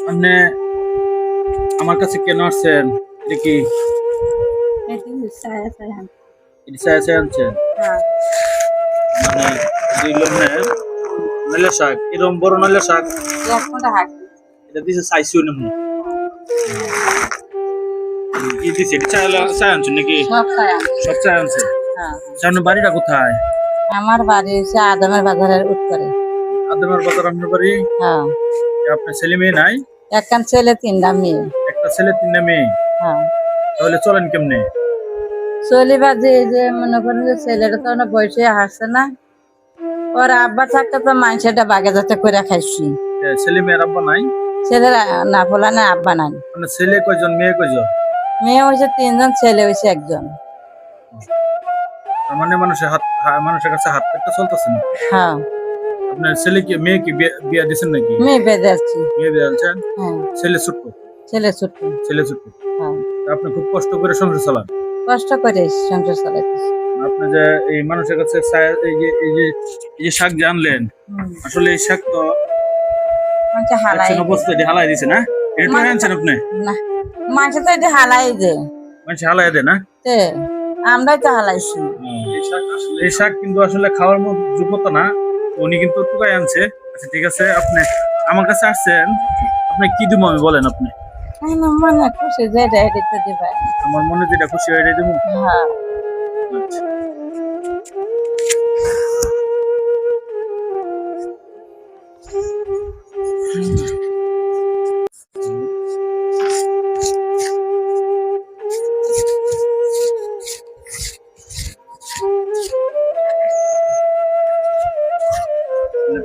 আপনি আমার কাছে কেন আসছেন? এটা কি এটা চাই চাই আনছেন? মানে দুই নলে শাক এরকম বড় নলে শাক এটা দিছে চাইছিও না মনে কি দিছে এটা চাই চাই আনছেন নাকি? সব চাই আনছেন। আপনার বাড়িটা কোথায়? আমার বাড়ি হচ্ছে আদমের বাজারের উত্তরে। আদমের বাজার আপনার বাড়ি? হ্যাঁ, আপনার ছেলে মেয়ে নাই? একখান ছেলে তিনটা মেয়ে। একটা ছেলে তিনটা মেয়ে। হ্যাঁ, তাহলে চলেন কেমনে? চলিবা যে মনে করেন যে ছেলেটা তো অনেক বয়সে হাসছে না, ওর আব্বা থাকতে তো মানুষটা বাগে যাতে করে খাইছি। ছেলে মেয়ের আব্বা নাই? ছেলের না বলা না, আব্বা নাই। মানে ছেলে কয়জন মেয়ে কয়জন? মেয়ে হয়েছে তিনজন, ছেলে হয়েছে একজন। তার মানে মানুষের কাছে হাত পেতে চলতেছে না। হ্যাঁ, আপনার ছেলে কি মেয়ে কি বিয়া দিচ্ছেন নাকি? মেয়ে বেঁধে আছি। মেয়ে বিয়া দিচ্ছেন? হ্যাঁ, ছেলে ছোট্ট? ছেলে ছোট। ছেলে ছোট্ট। হ্যাঁ, আপনি খুব কষ্ট করে সংসার চালান। কষ্ট করে সংসার চালাইতেছি। আপনি যে এই মানুষের কাছে এই যে শাক যে আনলেন, আসলে এই শাক তো হালাই অবস্থায় হালাই দিছে না? এটা আনছেন আপনি? না, মানুষে তো এটা হালাই যে মানুষ হালাই দেয় না? আমরাই তো হালাইছি। এই শাক কিন্তু আসলে খাওয়ার মতো যোগ্যতা না। উনি কিন্তু টুকাই আনছে। আচ্ছা ঠিক আছে, আপনি আমার কাছে আসছেন, আপনি কি দিব আমি বলেন আপনি? মনে খুশি যে দিতে দিবে। আমার মনে যেটা খুশি হয় এটাই দেবো। হ্যাঁ, আচ্ছা।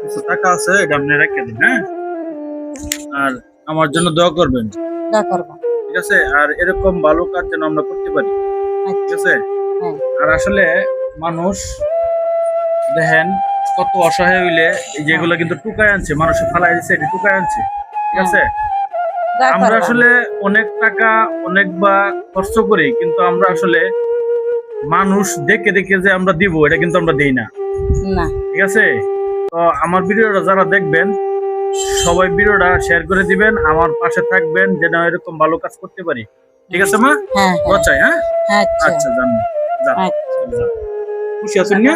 কিছু টাকা আছে, এটা আপনি রেখে দিন, হ্যাঁ? আর আমার জন্য দোয়া করবেন, ঠিক আছে? আর এরকম ভালো কাজ যেন আমরা করতে পারি, ঠিক আছে? আর আসলে মানুষ দেখেন কত অসহায় হইলে যেগুলো কিন্তু টুকাই আনছে, মানুষের ফালাই দিচ্ছে, এটা টুকাই আনছে, ঠিক আছে? আমরা আসলে অনেক টাকা অনেকবার খরচ করি, কিন্তু আমরা আসলে মানুষ দেখে দেখে যে আমরা দিব, এটা কিন্তু আমরা দেই না, ঠিক আছে? তো আমার ভিডিওটা যারা দেখবেন সবাই ভিডিওটা শেয়ার করে দিবেন, আমার পাশে থাকবেন যেন এরকম ভালো কাজ করতে পারি, ঠিক আছে মা? চাই, হ্যাঁ? আচ্ছা, যান, খুশি আছেন না?